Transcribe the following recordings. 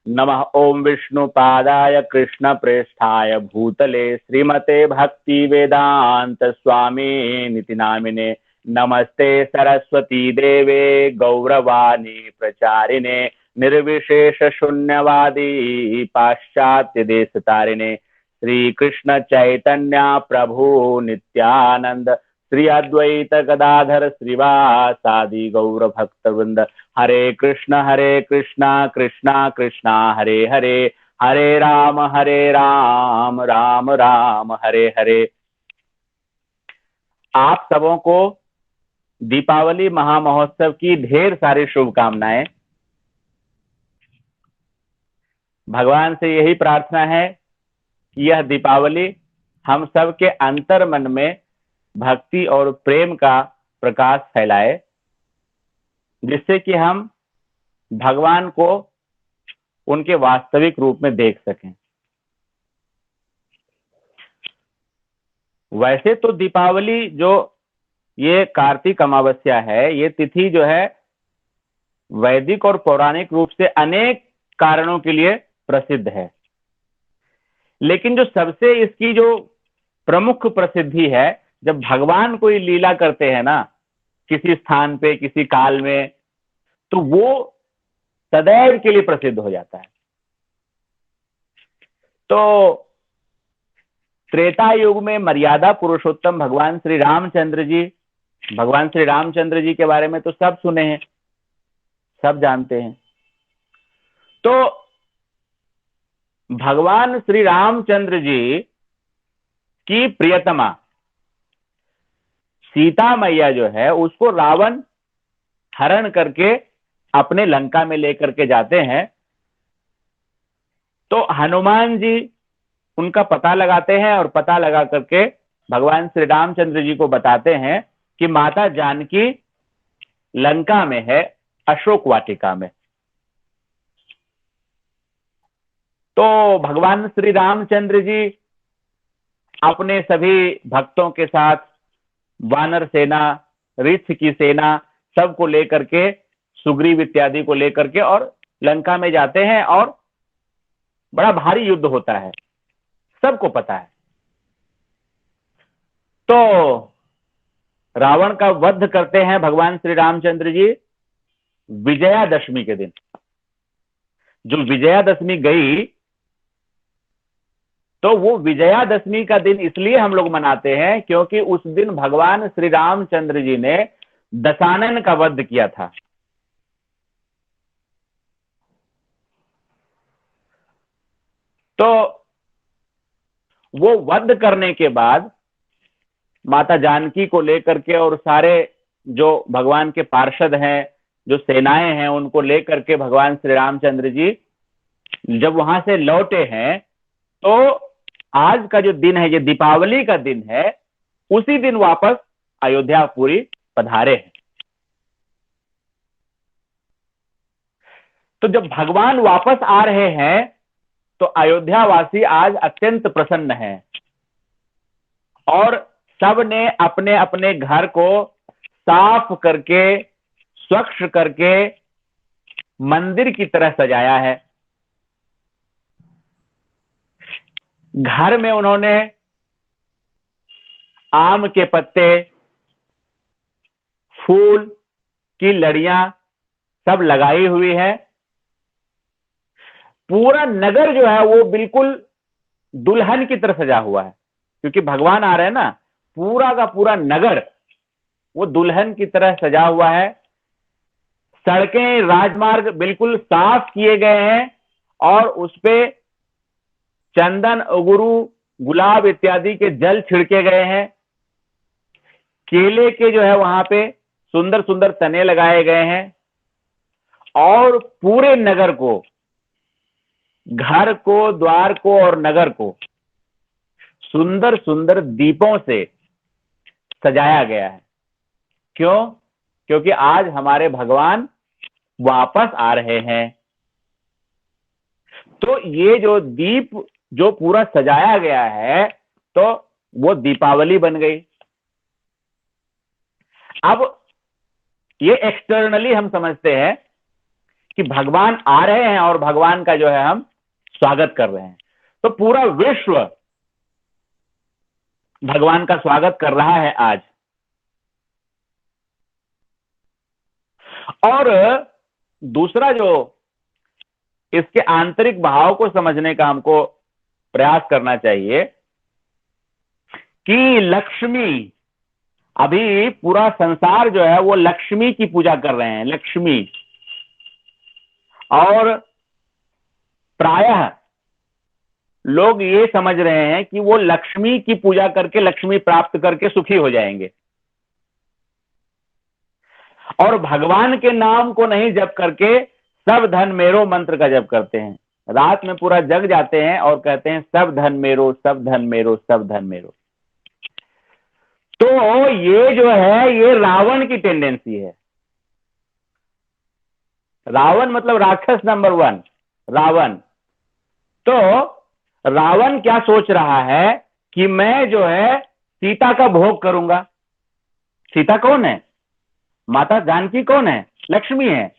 नमः ओम विष्णुपादाय कृष्णप्रेष्ठाय भूतले श्रीमते भक्ति वेदांत स्वामी निति नामिने नमस्ते सरस्वती देवे गौरवाणी प्रचारिणे निर्विशेष शून्यवादी पाश्चात्य देश तारिणे श्री कृष्ण चैतन्य प्रभु नित्यानंद श्री अद्वैत गदाधर श्रीवासादि गौर भक्त वृंद हरे कृष्णा कृष्णा कृष्णा हरे हरे हरे राम राम राम हरे हरे। आप सबों को दीपावली महामहोत्सव की ढेर सारी शुभकामनाएं। भगवान से यही प्रार्थना है कि यह दीपावली हम सब के अंतर मन में भक्ति और प्रेम का प्रकाश फैलाए, जिससे कि हम भगवान को उनके वास्तविक रूप में देख सकें। वैसे तो दीपावली जो ये कार्तिक अमावस्या है, ये तिथि जो है वैदिक और पौराणिक रूप से अनेक कारणों के लिए प्रसिद्ध है, लेकिन जो सबसे इसकी जो प्रमुख प्रसिद्धि है, जब भगवान कोई लीला करते हैं ना किसी स्थान पे किसी काल में, तो वो सदैव के लिए प्रसिद्ध हो जाता है। तो त्रेता युग में मर्यादा पुरुषोत्तम भगवान श्री रामचंद्र जी के बारे में तो सब सुने हैं, सब जानते हैं। तो भगवान श्री रामचंद्र जी की प्रियतमा सीता मैया जो है, उसको रावण हरण करके अपने लंका में लेकर के जाते हैं। तो हनुमान जी उनका पता लगाते हैं और पता लगा करके भगवान श्री रामचंद्र जी को बताते हैं कि माता जानकी लंका में है, अशोक वाटिका में। तो भगवान श्री रामचंद्र जी अपने सभी भक्तों के साथ, वानर सेना, ऋष की सेना, सबको लेकर के, सुग्रीव इत्यादि को लेकर के और लंका में जाते हैं, और बड़ा भारी युद्ध होता है, सबको पता है। तो रावण का वध करते हैं भगवान श्री रामचंद्र जी विजयादशमी के दिन। जो विजयादशमी गई, तो वो विजयादशमी का दिन इसलिए हम लोग मनाते हैं क्योंकि उस दिन भगवान श्री रामचंद्र जी ने दशानन का वध किया था। तो वो वध करने के बाद माता जानकी को लेकर के और सारे जो भगवान के पार्षद हैं, जो सेनाएं हैं, उनको लेकर के भगवान श्री रामचंद्र जी जब वहां से लौटे हैं, तो आज का जो दिन है, ये दीपावली का दिन है, उसी दिन वापस अयोध्यापुरी पधारे हैं। तो जब भगवान वापस आ रहे हैं, तो अयोध्यावासी आज अत्यंत प्रसन्न हैं, और सब ने अपने अपने घर को साफ करके, स्वच्छ करके मंदिर की तरह सजाया है। घर में उन्होंने आम के पत्ते, फूल की लड़ियां सब लगाई हुई है। पूरा नगर जो है वो बिल्कुल दुल्हन की तरह सजा हुआ है, क्योंकि भगवान आ रहे हैं ना। पूरा का पूरा नगर वो दुल्हन की तरह सजा हुआ है। सड़कें, राजमार्ग बिल्कुल साफ किए गए हैं, और उस पे चंदन, उगरू, गुलाब इत्यादि के जल छिड़के गए हैं। केले के जो है वहां पे सुंदर सुंदर तने लगाए गए हैं, और पूरे नगर को, घर को, द्वार को और नगर को सुंदर सुंदर दीपों से सजाया गया है। क्यों? क्योंकि आज हमारे भगवान वापस आ रहे हैं। तो ये जो दीप जो पूरा सजाया गया है, तो वो दीपावली बन गई। अब ये एक्सटर्नली हम समझते हैं कि भगवान आ रहे हैं और भगवान का जो है हम स्वागत कर रहे हैं। तो पूरा विश्व भगवान का स्वागत कर रहा है आज। और दूसरा जो इसके आंतरिक भाव को समझने का हमको प्रयास करना चाहिए कि लक्ष्मी, अभी पूरा संसार जो है वो लक्ष्मी की पूजा कर रहे हैं, लक्ष्मी। और प्रायः लोग ये समझ रहे हैं कि वो लक्ष्मी की पूजा करके लक्ष्मी प्राप्त करके सुखी हो जाएंगे, और भगवान के नाम को नहीं जप करके सब धन मेरो मंत्र का जप करते हैं। रात में पूरा जग जाते हैं और कहते हैं सब धन मेरो, सब धन मेरो, सब धन मेरो। तो ये जो है ये रावण की टेंडेंसी है। रावण मतलब राक्षस नंबर 1, रावण। तो रावण क्या सोच रहा है कि मैं जो है सीता का भोग करूंगा। सीता कौन है? माता जानकी कौन है? लक्ष्मी है।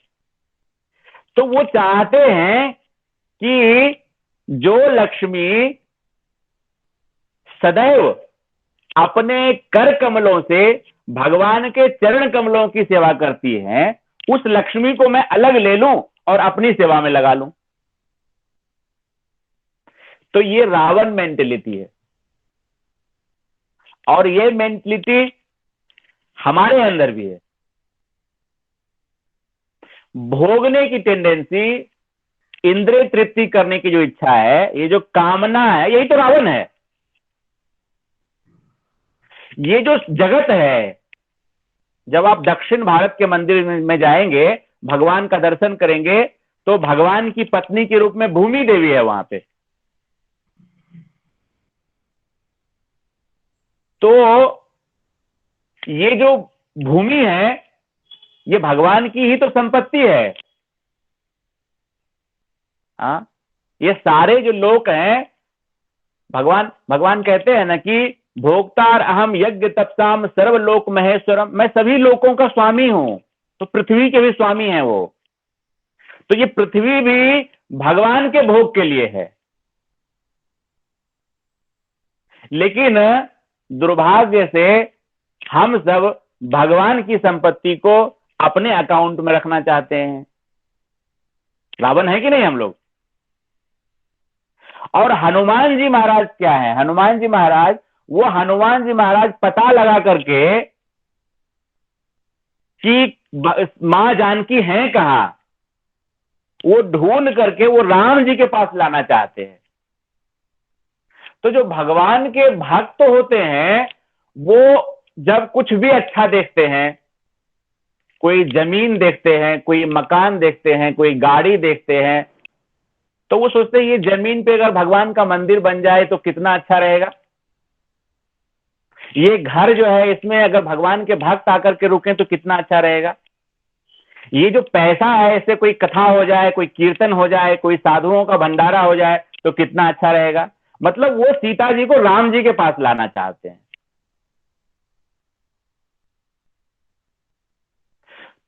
तो वो चाहते हैं कि जो लक्ष्मी सदैव अपने कर कमलों से भगवान के चरण कमलों की सेवा करती हैं, उस लक्ष्मी को मैं अलग ले लूं और अपनी सेवा में लगा लूं। तो ये रावण मेंटेलिटी है, और ये मेंटेलिटी हमारे अंदर भी है। भोगने की टेंडेंसी, इंद्रिय तृप्ति करने की जो इच्छा है, ये जो कामना है, यही तो रावण है। ये जो जगत है, जब आप दक्षिण भारत के मंदिर में जाएंगे, भगवान का दर्शन करेंगे, तो भगवान की पत्नी के रूप में भूमि देवी है वहां पे। तो ये जो भूमि है, ये भगवान की ही तो संपत्ति है। हाँ, ये सारे जो लोक हैं, भगवान कहते हैं ना कि भोक्तार अहम यज्ञ तपसाम सर्वलोक महेश्वरम, मैं सभी लोकों का स्वामी हूं। तो पृथ्वी के भी स्वामी हैं वो। तो ये पृथ्वी भी भगवान के भोग के लिए है। लेकिन दुर्भाग्य से हम सब भगवान की संपत्ति को अपने अकाउंट में रखना चाहते हैं। रावण है कि नहीं हम लोग? और हनुमान जी महाराज क्या है? हनुमान जी महाराज, वो हनुमान जी महाराज पता लगा करके कि मां जानकी हैं कहां, वो ढूंढ करके वो राम जी के पास लाना चाहते हैं। तो जो भगवान के भक्त होते हैं, वो जब कुछ भी अच्छा देखते हैं, कोई जमीन देखते हैं, कोई मकान देखते हैं, कोई गाड़ी देखते हैं, तो वो सोचते हैं ये जमीन पे अगर भगवान का मंदिर बन जाए तो कितना अच्छा रहेगा। ये घर जो है, इसमें अगर भगवान के भक्त आकर के रुके तो कितना अच्छा रहेगा। ये जो पैसा है, इससे कोई कथा हो जाए, कोई कीर्तन हो जाए, कोई साधुओं का भंडारा हो जाए तो कितना अच्छा रहेगा। मतलब वो सीता जी को राम जी के पास लाना चाहते हैं।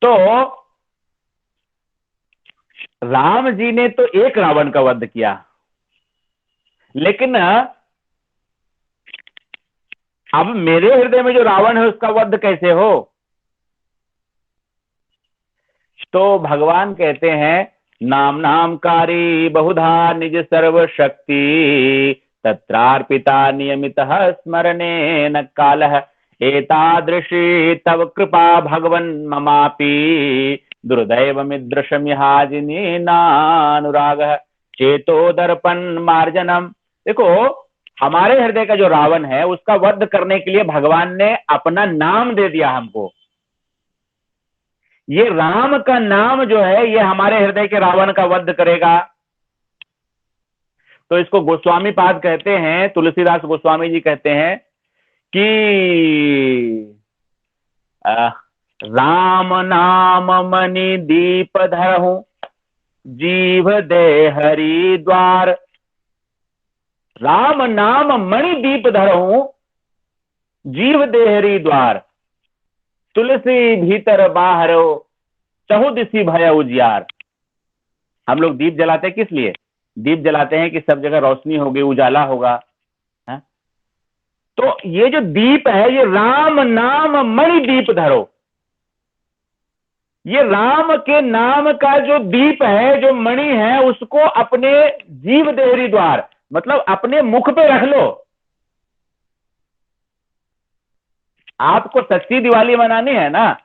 तो राम जी ने तो एक रावण का वध किया, लेकिन अब मेरे हृदय में जो रावण है उसका वध कैसे हो? तो भगवान कहते हैं नाम नामकारी बहुधा निज सर्व शक्ति तत्रार्पिता नियमितः स्मरणे न कालः एतादृशी तव कृपा भगवन् ममापि दुर्दैवमिदृशमिहाजिनी नानुरागः चेतो दर्पण मार्जनम। देखो, हमारे हृदय का जो रावण है उसका वध करने के लिए भगवान ने अपना नाम दे दिया हमको। ये राम का नाम जो है ये हमारे हृदय के रावण का वध करेगा। तो इसको गोस्वामी पाद कहते हैं, तुलसीदास गोस्वामी जी कहते हैं कि राम नाम मणि दीप धरहूं जीव दे हरि द्वार। राम नाम मणि दीप धरहूं जीव दे हरि द्वार। तुलसी भीतर बाहरो चहुदिसी भय उजियार। हम लोग दीप जलाते हैं किस लिए? दीप जलाते हैं कि सब जगह रोशनी होगी, उजाला होगा, है? तो ये जो दीप है, ये राम नाम मणि दीप धरो, ये राम के नाम का जो दीप है, जो मणि है, उसको अपने जीव देहरी द्वार, मतलब अपने मुख पे रख लो। आपको सच्ची दिवाली मनानी है ना,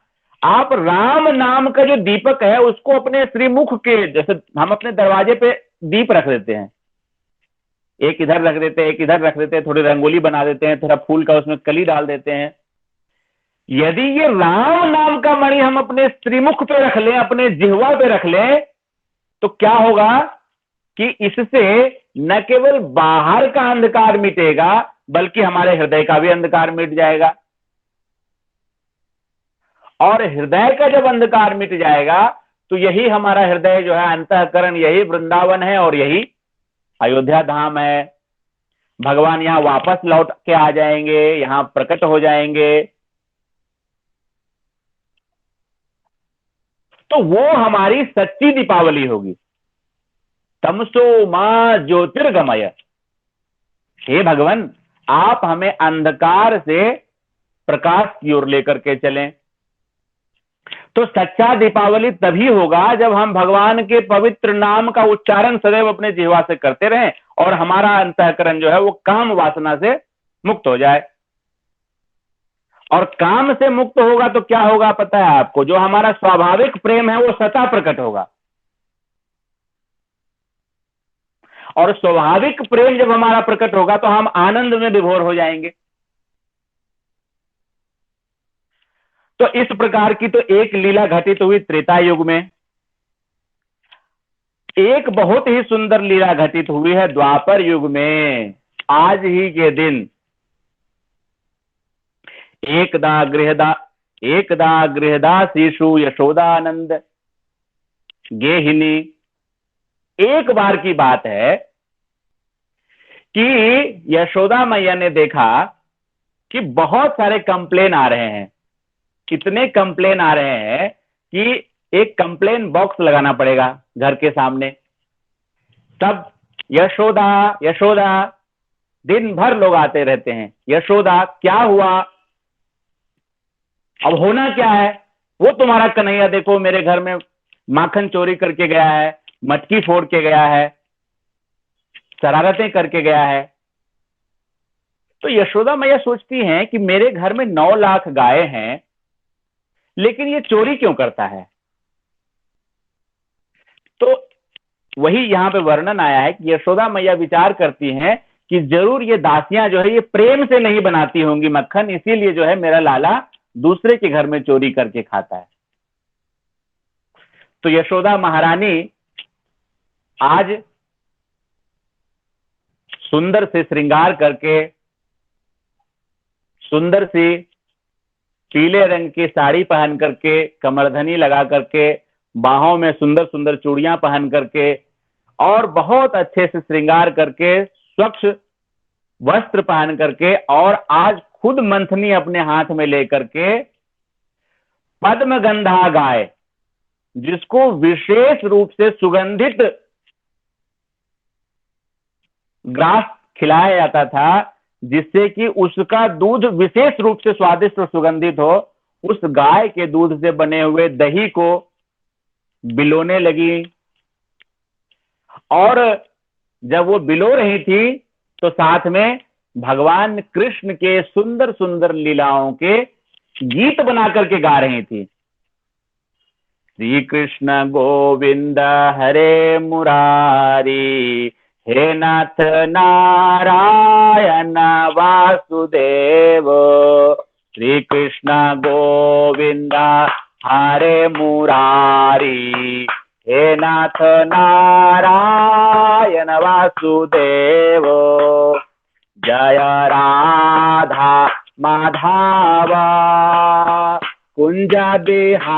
आप राम नाम का जो दीपक है उसको अपने श्रीमुख के, जैसे हम अपने दरवाजे पे दीप रख देते हैं, एक इधर रख देते हैं, एक इधर रख देते हैं, थोड़ी रंगोली बना देते हैं, थोड़ा फूल का उसमें कली डाल देते हैं। यदि ये राम नाम का मणि हम अपने श्रीमुख पे रख लें, अपने जिह्वा पे रख लें, तो क्या होगा कि इससे न केवल बाहर का अंधकार मिटेगा, बल्कि हमारे हृदय का भी अंधकार मिट जाएगा। और हृदय का जब अंधकार मिट जाएगा, तो यही हमारा हृदय जो है, अंतःकरण, यही वृंदावन है और यही अयोध्या धाम है। भगवान यहां वापस लौट के आ जाएंगे, यहां प्रकट हो जाएंगे। तो वो हमारी सच्ची दीपावली होगी। तमसो मां ज्योतिर्गमय, हे भगवान, आप हमें अंधकार से प्रकाश की ओर लेकर के चलें। तो सच्चा दीपावली तभी होगा जब हम भगवान के पवित्र नाम का उच्चारण सदैव अपने जिह्वा से करते रहें और हमारा अंतःकरण जो है वो काम वासना से मुक्त हो जाए। और काम से मुक्त होगा तो क्या होगा पता है आपको? जो हमारा स्वाभाविक प्रेम है वो सदा प्रकट होगा। और स्वाभाविक प्रेम जब हमारा प्रकट होगा तो हम आनंद में विभोर हो जाएंगे। तो इस प्रकार की तो एक लीला घटित हुई त्रेता युग में। एक बहुत ही सुंदर लीला घटित हुई है द्वापर युग में। आज ही के दिन एकदा गृहदासीषु यशोदानंद गेहिनी। एक बार की बात है कि यशोदा मैया ने देखा कि बहुत सारे कंप्लेन आ रहे हैं। कितने कंप्लेन आ रहे हैं कि एक कंप्लेन बॉक्स लगाना पड़ेगा घर के सामने। तब यशोदा यशोदा दिन भर लोग आते रहते हैं, यशोदा क्या हुआ, अब होना क्या है? वो तुम्हारा कन्हैया देखो मेरे घर में माखन चोरी करके गया है, मटकी फोड़ के गया है, शरारतें करके गया है। तो यशोदा मैया सोचती हैं कि मेरे घर में 9 लाख गाय हैं, लेकिन ये चोरी क्यों करता है? तो वही यहां पे वर्णन आया है कि यशोदा मैया विचार करती हैं कि जरूर ये दासियां जो है ये प्रेम से नहीं बनाती होंगी मक्खन, इसीलिए जो है मेरा लाला दूसरे के घर में चोरी करके खाता है। तो यशोदा महारानी आज सुंदर से श्रृंगार करके, सुंदर सी पीले रंग की साड़ी पहन करके, कमरधनी लगा करके, बाहों में सुंदर सुंदर चूड़ियां पहन करके और बहुत अच्छे से श्रृंगार करके, स्वच्छ वस्त्र पहन करके, और आज खुद मंथनी अपने हाथ में लेकर के पद्मगंधा गाय, जिसको विशेष रूप से सुगंधित ग्रास खिलाया जाता था, जिससे कि उसका दूध विशेष रूप से स्वादिष्ट और सुगंधित हो, उस गाय के दूध से बने हुए दही को बिलोने लगी। और जब वो बिलो रही थी तो साथ में भगवान कृष्ण के सुंदर सुंदर लीलाओं के गीत बना करके गा रही थी। श्री कृष्ण गोविंद हरे मुरारी, हे नाथ नारायण वासुदेव। श्री कृष्ण गोविंद हरे मुरारी, हे नाथ नारायण वासुदेव। जय राधा माधव कुंज बिहारी,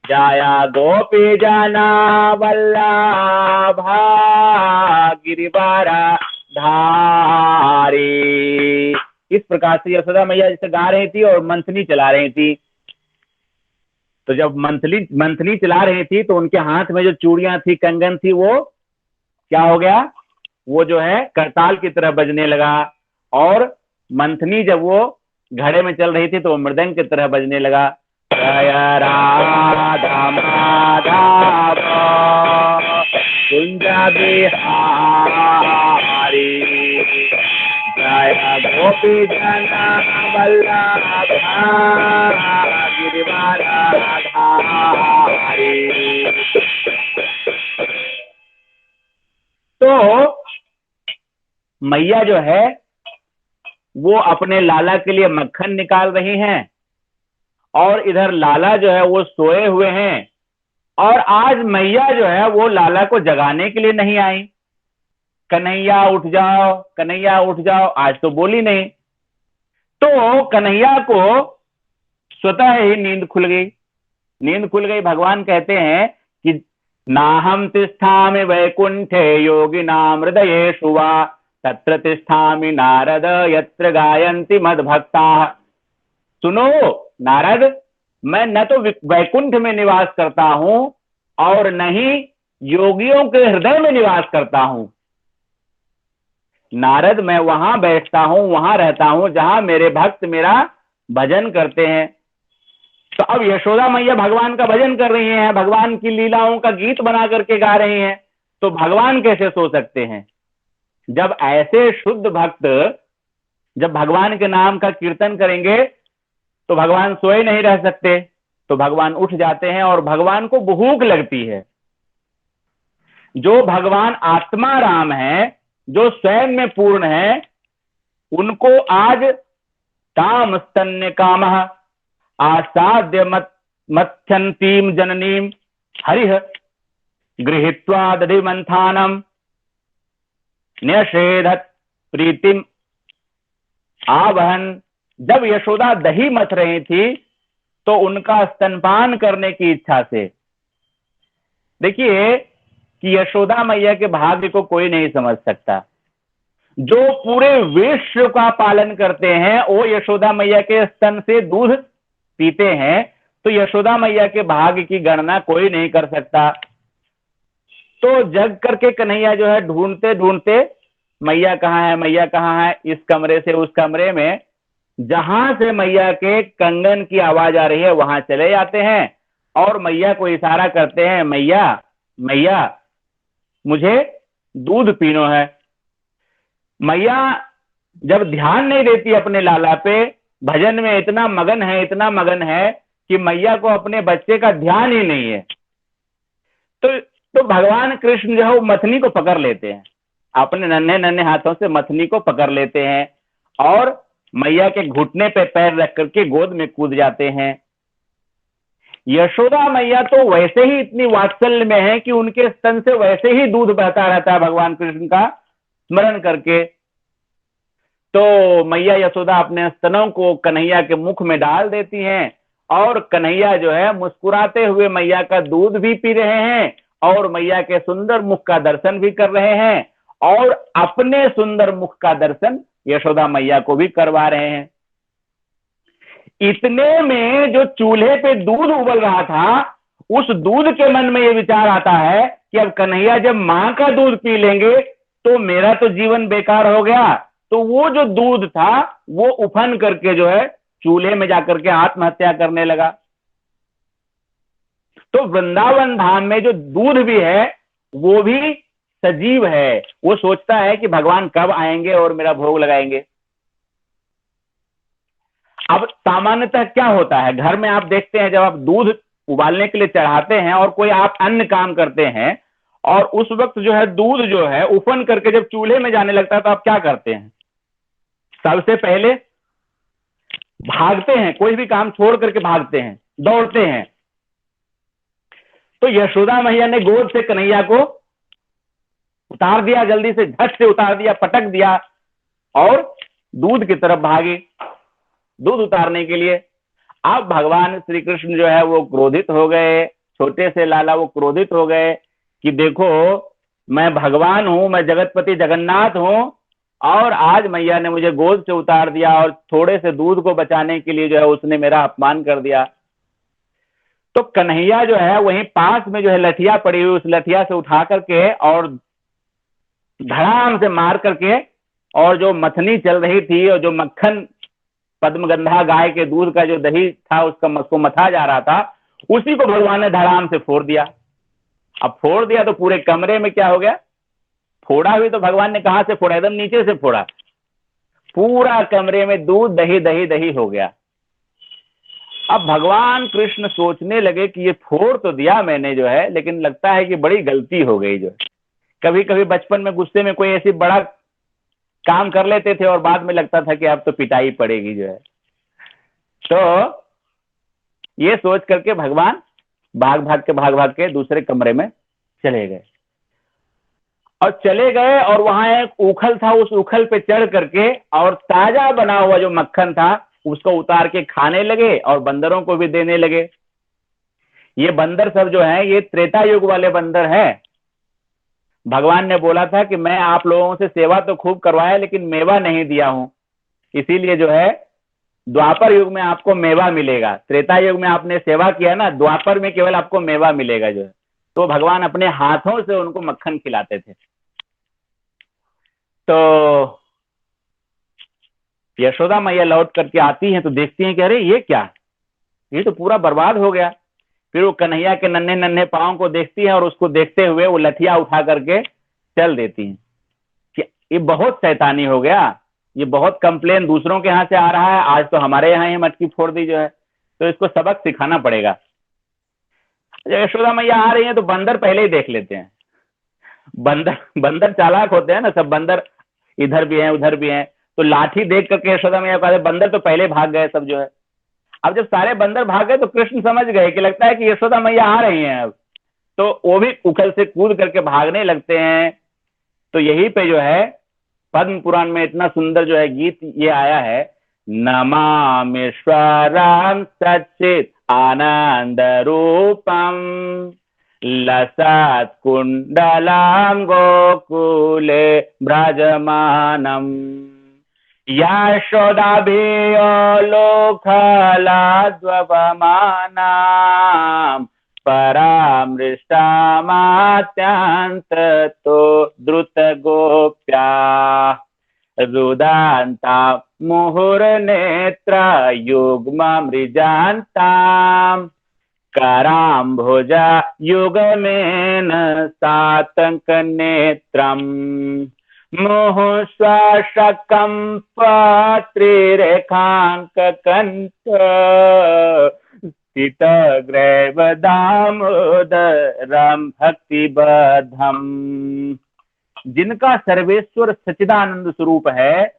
जय गोपी जना वल्लभा गिरिवर धारी। इस प्रकार से यशोदा मैया जैसे गा रही थी और मंथनी चला रही थी। तो तो जब मंथली मंथनी चला रही थी तो उनके हाथ में जो चूड़ियां थी, कंगन थी, वो क्या हो गया, वो जो है करताल की तरह बजने लगा। और मंथनी जब वो घड़े में चल रही थी तो वो मृदंग की तरह बजने लगा। जय राधा माधव कुंज बिहारी, जय गोपी जन वल्लभ गिरिवरधारी। तो मैया जो है वो अपने लाला के लिए मक्खन निकाल रही हैं और इधर लाला जो है वो सोए हुए हैं। और आज मैया जो है वो लाला को जगाने के लिए नहीं आई। कन्हैया उठ जाओ, कन्हैया उठ जाओ, आज तो बोली नहीं। तो कन्हैया को स्वतः ही नींद खुल गई। नींद खुल गई। भगवान कहते हैं कि नाहम तिष्ठामि वैकुंठे योगिनाम हृदयेषु वा तत्र तिष्ठामि नारद यत्र गायन्ति मद्भक्ताः। सुनो नारद, मैं न तो वैकुंठ में निवास करता हूं और न ही योगियों के हृदय में निवास करता हूं। नारद, मैं वहां बैठता हूं, वहां रहता हूं जहां मेरे भक्त मेरा भजन करते हैं। तो अब यशोदा मैया भगवान का भजन कर रही हैं, भगवान की लीलाओं का गीत बना करके गा रही हैं, तो भगवान कैसे सो सकते हैं? जब ऐसे शुद्ध भक्त जब भगवान के नाम का कीर्तन करेंगे तो भगवान सोए नहीं रह सकते। तो भगवान उठ जाते हैं और भगवान को भूख लगती है। जो भगवान आत्मा राम है, जो स्वयं में पूर्ण है, उनको आज ताम स्तन्य कामः आसाद्य मथ्यंतीम जननीम हरिः गृहीत्वा दधिमंथानम न्यषेधत प्रीतिम आवहन। जब यशोदा दही मथ रही थी तो उनका स्तनपान करने की इच्छा से, देखिए कि यशोदा मैया के भाग्य को कोई नहीं समझ सकता। जो पूरे विश्व का पालन करते हैं वो यशोदा मैया के स्तन से दूध पीते हैं, तो यशोदा मैया के भाग्य की गणना कोई नहीं कर सकता। तो जग करके कन्हैया जो है ढूंढते ढूंढते मैया कहाँ है, मैया कहाँ है, इस कमरे से उस कमरे में, जहां से मैया के कंगन की आवाज आ रही है वहां चले जाते हैं और मैया को इशारा करते हैं, मैया मैया मुझे दूध पीनो है। मैया जब ध्यान नहीं देती अपने लाला पे, भजन में इतना मगन है, इतना मगन है कि मैया को अपने बच्चे का ध्यान ही नहीं है। तो भगवान कृष्ण जो है वो मथनी को पकड़ लेते हैं, अपने नन्हे नन्हे हाथों से मथनी को पकड़ लेते हैं और मैया के घुटने पे पैर रख करके गोद में कूद जाते हैं। यशोदा मैया तो वैसे ही इतनी वात्सल्य में है कि उनके स्तन से वैसे ही दूध बहता रहता है भगवान कृष्ण का स्मरण करके। तो मैया यशोदा अपने स्तनों को कन्हैया के मुख में डाल देती हैं और कन्हैया जो है मुस्कुराते हुए मैया का दूध भी पी रहे हैं और मैया के सुंदर मुख का दर्शन भी कर रहे हैं और अपने सुंदर मुख का दर्शन यशोदा मैया को भी करवा रहे हैं। इतने में जो चूल्हे पे दूध उबल रहा था, उस दूध के मन में यह विचार आता है कि अब कन्हैया जब मां का दूध पी लेंगे तो मेरा तो जीवन बेकार हो गया। तो वो जो दूध था वो उफन करके जो है चूल्हे में जाकर के आत्महत्या करने लगा। तो वृंदावन धाम में जो दूध भी है वो भी सजीव है। वो सोचता है कि भगवान कब आएंगे और मेरा भोग लगाएंगे। अब सामान्यतः क्या होता है, घर में आप देखते हैं जब आप दूध उबालने के लिए चढ़ाते हैं और कोई आप अन्य काम करते हैं और उस वक्त जो है दूध जो है उफन करके जब चूल्हे में जाने लगता है तो आप क्या करते हैं? सबसे पहले भागते हैं, कोई भी काम छोड़ करके भागते हैं, दौड़ते हैं। तो यशोदा मैया ने गोद से कन्हैया को उतार दिया, जल्दी से झट से उतार दिया, पटक दिया और दूध की तरफ भागी दूध उतारने के लिए। अब भगवान श्री कृष्ण जो है वो क्रोधित हो गए, छोटे से लाला वो क्रोधित हो गए कि देखो मैं भगवान हूं, मैं जगतपति जगन्नाथ हूं और आज मैया ने मुझे गोद से उतार दिया और थोड़े से दूध को बचाने के लिए जो है उसने मेरा अपमान कर दिया। तो कन्हैया जो है वहीं पास में जो है लठिया पड़ी हुई, उस लठिया से उठा करके और धड़ाम से मार करके, और जो मथनी चल रही थी और जो मक्खन पद्मगंधा गाय के दूध का जो दही था उसको मथा जा रहा था, उसी को भगवान ने धड़ाम से फोड़ दिया। अब फोड़ दिया तो पूरे कमरे में क्या हो गया, फोड़ा भी तो भगवान ने कहां से फोड़ा, एकदम नीचे से फोड़ा, पूरा कमरे में दूध दही दही दही हो गया। अब भगवान कृष्ण सोचने लगे कि ये फोड़ तो दिया मैंने जो है, लेकिन लगता है कि बड़ी गलती हो गई जो है। कभी कभी बचपन में गुस्से में कोई ऐसी बड़ा काम कर लेते थे और बाद में लगता था कि अब तो पिटाई पड़ेगी जो है। तो ये सोच करके भगवान भाग भाग के दूसरे कमरे में चले गए, और वहां एक उखल था, उस उखल पे चढ़ करके और ताजा बना हुआ जो मक्खन था उसको उतार के खाने लगे और बंदरों को भी देने लगे। ये बंदर सब जो है ये त्रेता युग वाले बंदर हैं। भगवान ने बोला था कि मैं आप लोगों से सेवा तो खूब करवाया लेकिन मेवा नहीं दिया हूं, इसीलिए जो है द्वापर युग में आपको मेवा मिलेगा। त्रेता युग में आपने सेवा किया ना, द्वापर में केवल आपको मेवा मिलेगा जो है। तो भगवान अपने हाथों से उनको मक्खन खिलाते थे। तो यशोदा मैया लौट करके आती हैं तो देखती हैं कि अरे ये क्या, ये तो पूरा बर्बाद हो गया। फिर वो कन्हैया के नन्हे नन्हे पाँव को देखती है और उसको देखते हुए वो लठिया उठा करके चल देती हैं कि ये बहुत शैतानी हो गया, ये बहुत कंप्लेन दूसरों के यहाँ से आ रहा है, आज तो हमारे यहाँ ही मटकी फोड़ दी जो है, तो इसको सबक सिखाना पड़ेगा। जब यशोदा मैया आ रही है तो बंदर पहले ही देख लेते हैं। बंदर बंदर चालाक होते हैं ना, सब बंदर इधर भी हैं उधर भी हैं, तो लाठी देख करके यशोदा मैया कहते बंदर तो पहले भाग गए सब जो है। अब जब सारे बंदर भाग गए तो कृष्ण समझ गए कि लगता है कि यशोदा मैया आ रही हैं अब, तो वो भी उखल से कूद करके भागने लगते हैं। तो यही पे जो है पद्म पुराण में इतना सुंदर जो है गीत ये आया है, नमामीश्वरं सच्चित् आनंद रूपम लसत् कुंडलं गोकुले ब्रजमानम यशोदाभियो लोकलाद्वपमानां परामृष्टामात्यन्ततो द्रुतगोप्या रुदान्ता मुहुर्नेत्रा युग्ममृजान्ताम् कराम्भुजा युगमेन सातङ्कनेत्रम् मुहुश्वासकं पात्रिरेखाङ्ककण्ठ स्थितग्रैव दामोदरं भक्तिबद्धम्। जिनका सर्वेश्वर सच्चिदानंद स्वरूप है,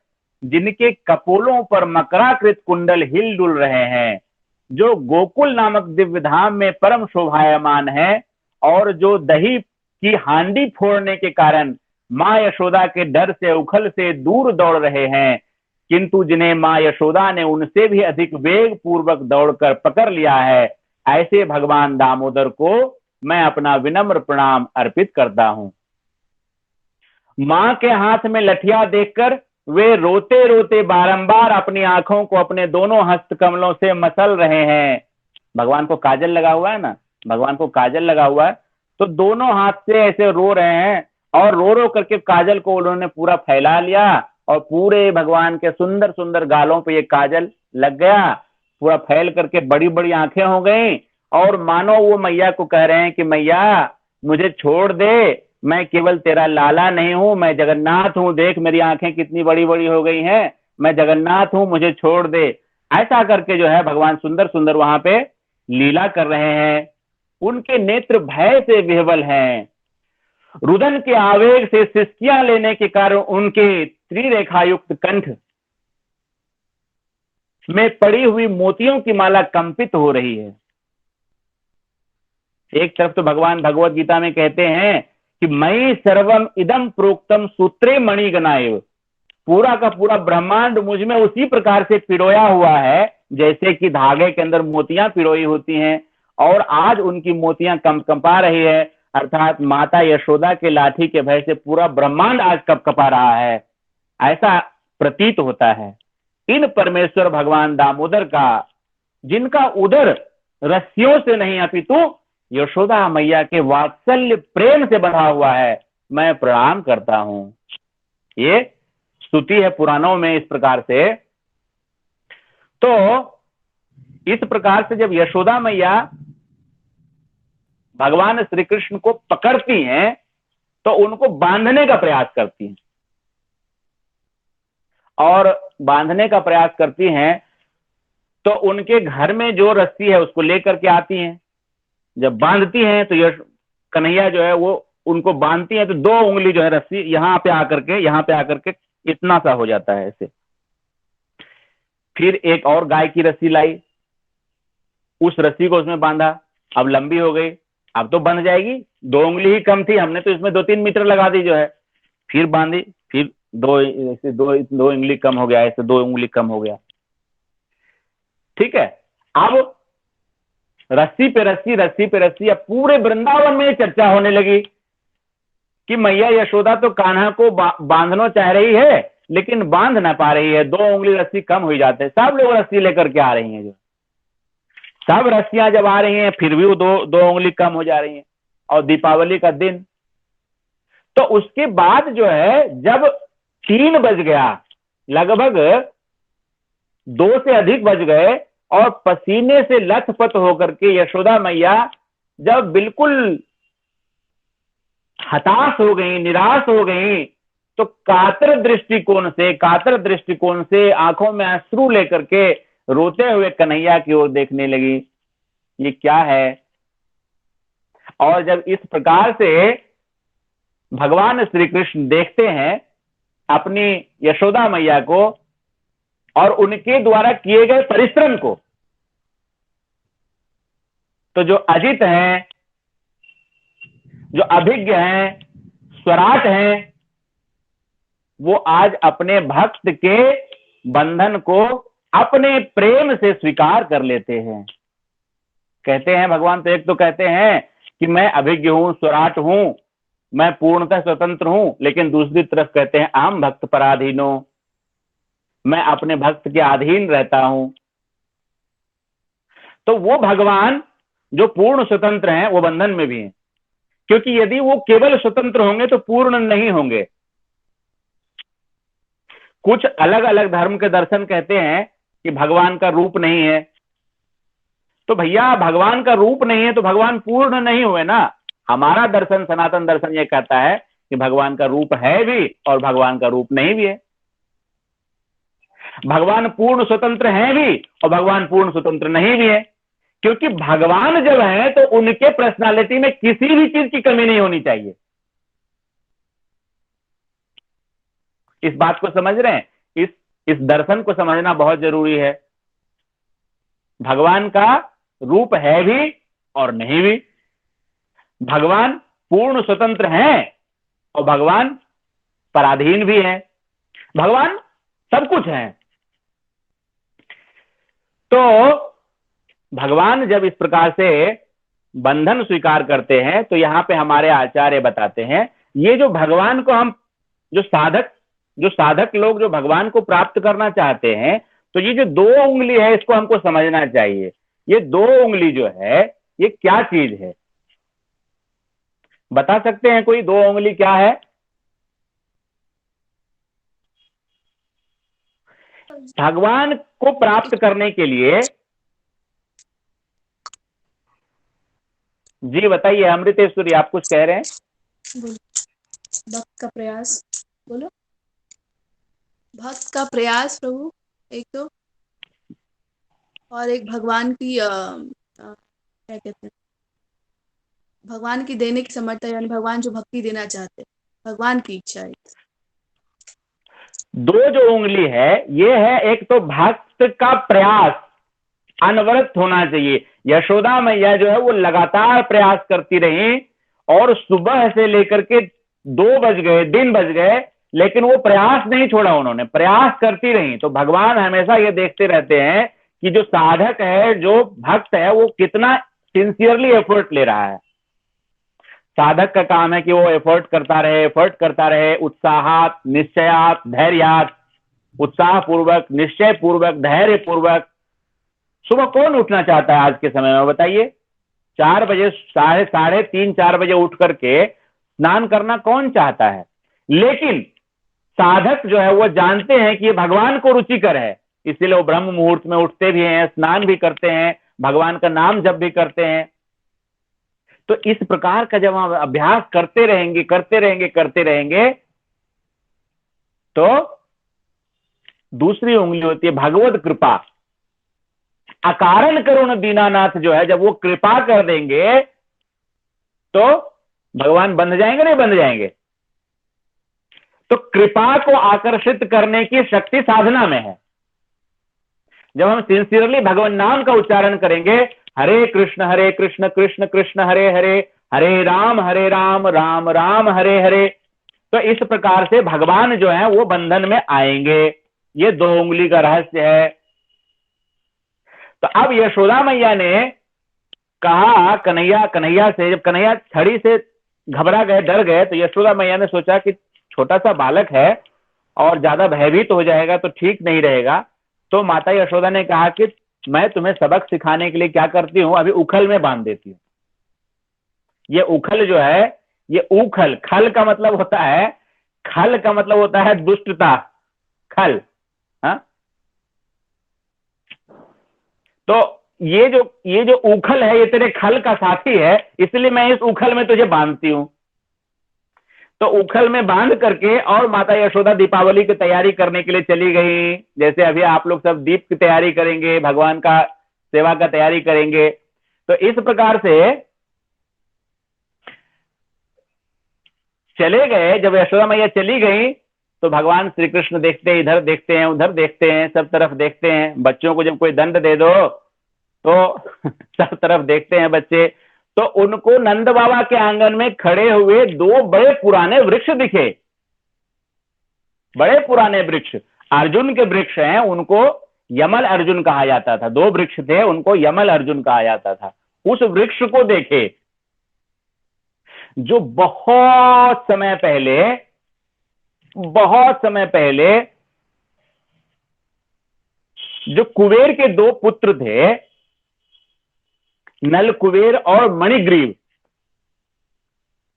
जिनके कपोलों पर मकराकृत कुंडल हिल डुल रहे हैं, जो गोकुल नामक दिव्य धाम में परम शोभायमान है, और जो दही की हांडी फोड़ने के कारण माँ यशोदा के डर से उखल से दूर दौड़ रहे हैं, किंतु जिन्हें माँ यशोदा ने उनसे भी अधिक वेग पूर्वक दौड़कर पकड़ लिया है, ऐसे भगवान दामोदर को मैं अपना विनम्र प्रणाम अर्पित करता हूं। मां के हाथ में लठिया देखकर वे रोते रोते बारंबार अपनी आंखों को अपने दोनों हस्त कमलों से मसल रहे हैं। भगवान को काजल लगा हुआ है ना, भगवान को काजल लगा हुआ है, तो दोनों हाथ से ऐसे रो रहे हैं और रो रो करके काजल को उन्होंने पूरा फैला लिया और पूरे भगवान के सुंदर सुंदर गालों पे ये काजल लग गया, पूरा फैल करके बड़ी बड़ी आंखें हो गई, और मानो वो मैया को कह रहे हैं कि मैया मुझे छोड़ दे, मैं केवल तेरा लाला नहीं हूं, मैं जगन्नाथ हूं, देख मेरी आंखें कितनी बड़ी बड़ी हो गई हैं, मैं जगन्नाथ हूं, मुझे छोड़ दे। ऐसा करके जो है भगवान सुंदर सुंदर वहां पे लीला कर रहे हैं। उनके नेत्र भय से विह्वल हैं, रुदन के आवेग से सिसकियां लेने के कारण उनके त्रिरेखायुक्त कंठ में पड़ी हुई मोतियों की माला कंपित हो रही है। एक तरफ तो भगवान भगवत गीता में कहते हैं कि मयि सर्वम इदम प्रोक्तम सूत्रे मणिगणाएव, पूरा का पूरा ब्रह्मांड मुझ में उसी प्रकार से पिरोया हुआ है जैसे कि धागे के अंदर मोतियां पिरोई होती हैं, और आज उनकी मोतियां कंपा रही है, अर्थात माता यशोदा के लाठी के भय से पूरा ब्रह्मांड आज कंपा रहा है, ऐसा प्रतीत होता है। इन परमेश्वर भगवान दामोदर का, जिनका उदर रस्सियों से नहीं अपितु यशोदा मैया के वात्सल्य प्रेम से बंधा हुआ है, मैं प्रणाम करता हूं। ये स्तुति है पुराणों में इस प्रकार से। तो इस प्रकार से जब यशोदा मैया भगवान श्री कृष्ण को पकड़ती हैं तो उनको बांधने का प्रयास करती हैं, और बांधने का प्रयास करती हैं तो उनके घर में जो रस्सी है उसको लेकर के आती हैं। जब बांधती हैं तो कन्हैया जो है वो उनको बांधती हैं तो 2 उंगली जो है रस्सी यहां पे आकर के इतना सा हो जाता है ऐसे। फिर एक और गाय की रस्सी लाई, उस रस्सी को उसमें बांधा, अब लंबी हो गई, अब तो बंध जाएगी, 2 उंगली ही कम थी, हमने तो इसमें 2-3 मीटर लगा दी जो है। फिर बांधी, फिर दो उंगली कम हो गया, ऐसे 2 उंगली कम हो गया। ठीक है, अब रस्सी पे रस्सी, अब पूरे वृंदावन में चर्चा होने लगी कि मैया यशोदा तो कान्हा को बांधना चाह रही है लेकिन बांध ना पा रही है, 2 उंगली रस्सी कम हो जाते हैं। सब लोग रस्सी लेकर के आ रही हैं, जो सब रस्सियां जब आ रही हैं फिर भी वो 2 उंगली कम हो जा रही हैं। और दीपावली का दिन, तो उसके बाद जो है जब 3 बज गया, लगभग 2 से अधिक बज गए, और पसीने से लथपथ होकर के यशोदा मैया जब बिल्कुल हताश हो गई, निराश हो गई, तो कातर दृष्टिकोण से आंखों में अश्रु लेकर के रोते हुए कन्हैया की ओर देखने लगी, ये क्या है। और जब इस प्रकार से भगवान श्री कृष्ण देखते हैं अपनी यशोदा मैया को और उनके द्वारा किए गए परिश्रम को, तो जो अजित हैं, जो अभिज्ञ हैं, स्वराट हैं, वो आज अपने भक्त के बंधन को अपने प्रेम से स्वीकार कर लेते हैं। कहते हैं भगवान, तो एक तो कहते हैं कि मैं अभिज्ञ हूं, स्वराट हूं, मैं पूर्णतः स्वतंत्र हूं, लेकिन दूसरी तरफ कहते हैं आम भक्त पराधीनो, मैं अपने भक्त के अधीन रहता हूं। तो वो भगवान जो पूर्ण स्वतंत्र हैं वो बंधन में भी हैं, क्योंकि यदि वो केवल स्वतंत्र होंगे तो पूर्ण नहीं होंगे। कुछ अलग अलग धर्म के दर्शन कहते हैं कि भगवान का रूप नहीं है, तो भैया भगवान का रूप नहीं है तो भगवान पूर्ण नहीं हुए ना। हमारा दर्शन, सनातन दर्शन ये कहता है कि भगवान का रूप है भी और भगवान का रूप नहीं भी है, भगवान पूर्ण स्वतंत्र हैं भी और भगवान पूर्ण स्वतंत्र नहीं भी है। क्योंकि भगवान जब है तो उनके पर्सनालिटी में किसी भी चीज की कमी नहीं होनी चाहिए। इस बात को समझ रहे हैं, इस दर्शन को समझना बहुत जरूरी है। भगवान का रूप है भी और नहीं भी, भगवान पूर्ण स्वतंत्र हैं और भगवान पराधीन भी हैं, भगवान सब कुछ है। तो भगवान जब इस प्रकार से बंधन स्वीकार करते हैं तो यहां पे हमारे आचार्य बताते हैं, ये जो भगवान को हम जो साधक लोग जो भगवान को प्राप्त करना चाहते हैं, तो ये जो 2 उंगली है इसको हमको समझना चाहिए। ये 2 उंगली जो है ये क्या चीज है, बता सकते हैं कोई? 2 उंगली क्या है? भगवान को प्राप्त करने के लिए, जी बताइए अमृतेश्वरी, आप कुछ कह रहे हैं? भक्त का प्रयास, बोलो। भक्त का प्रयास प्रभु, एक तो, और एक भगवान की क्या कहते हैं, भगवान की देने की समर्था, यानी भगवान जो भक्ति देना चाहते हैं, भगवान की इच्छा है। 2 जो उंगली है ये है, एक तो भक्त का प्रयास अनवरत होना चाहिए। यशोदा मैया जो है वो लगातार प्रयास करती रही और सुबह से लेकर के 2 बज गए, दिन बज गए, लेकिन वो प्रयास नहीं छोड़ा, उन्होंने प्रयास करती रही। तो भगवान हमेशा ये देखते रहते हैं कि जो साधक है, जो भक्त है, वो कितना सिंसियरली एफर्ट ले रहा है। साधक का काम है कि वो एफर्ट करता रहे, उत्साहात, निश्चयात, धैर्यात, उत्साह पूर्वक, निश्चय पूर्वक, धैर्य पूर्वक, सुबह कौन उठना चाहता है आज के समय में, बताइए? 4 बजे, साढ़े 3-4 बजे उठ करके स्नान करना कौन चाहता है? लेकिन साधक जो है वो जानते हैं कि ये भगवान को रुचिकर है, इसीलिए वो ब्रह्म मुहूर्त में उठते भी हैं, स्नान भी करते हैं, भगवान का नाम जप भी करते हैं। तो इस प्रकार का जब हम अभ्यास करते रहेंगे करते रहेंगे करते रहेंगे, तो दूसरी उंगली होती है भगवत कृपा। अकारण करुण दीनानाथ जो है, जब वो कृपा कर देंगे तो भगवान बंध जाएंगे, नहीं बंध जाएंगे? तो कृपा को आकर्षित करने की शक्ति साधना में है। जब हम सिंसियरली भगवान नाम का उच्चारण करेंगे, हरे कृष्ण कृष्ण कृष्ण हरे हरे, हरे राम राम राम हरे हरे, तो इस प्रकार से भगवान जो है वो बंधन में आएंगे। ये 2 उंगली का रहस्य है। तो अब यशोदा मैया ने कहा कन्हैया कन्हैया से, जब कन्हैया छड़ी से घबरा गए, डर गए, तो यशोदा मैया ने सोचा कि छोटा सा बालक है और ज्यादा भयभीत हो जाएगा तो ठीक नहीं रहेगा। तो माता यशोदा ने कहा कि मैं तुम्हें सबक सिखाने के लिए क्या करती हूँ, अभी उखल में बांध देती हूँ। ये उखल जो है, ये उखल, खल का मतलब होता है, खल का मतलब होता है दुष्टता, खल। हाँ, तो ये जो उखल है, ये तेरे खल का साथी है, इसलिए मैं इस उखल में तुझे बांधती हूँ। तो उखल में बांध करके और माता यशोदा दीपावली की तैयारी करने के लिए चली गई। जैसे अभी आप लोग सब दीप की तैयारी करेंगे, भगवान का सेवा का तैयारी करेंगे, तो इस प्रकार से चले गए। जब यशोदा मैया चली गई तो भगवान श्री कृष्ण देखते हैं, इधर देखते हैं, उधर देखते हैं, सब तरफ देखते हैं। बच्चों को जब कोई दंड दे दो तो सब तरफ देखते हैं बच्चे। तो उनको नंद बाबा के आंगन में खड़े हुए 2 बड़े पुराने वृक्ष दिखे। बड़े पुराने वृक्ष, अर्जुन के वृक्ष हैं, उनको यमल अर्जुन कहा जाता था। 2 वृक्ष थे, उनको यमल अर्जुन कहा जाता था। उस वृक्ष को देखे जो बहुत समय पहले जो कुबेर के 2 पुत्र थे, नल कुबेर और मणिग्रीव,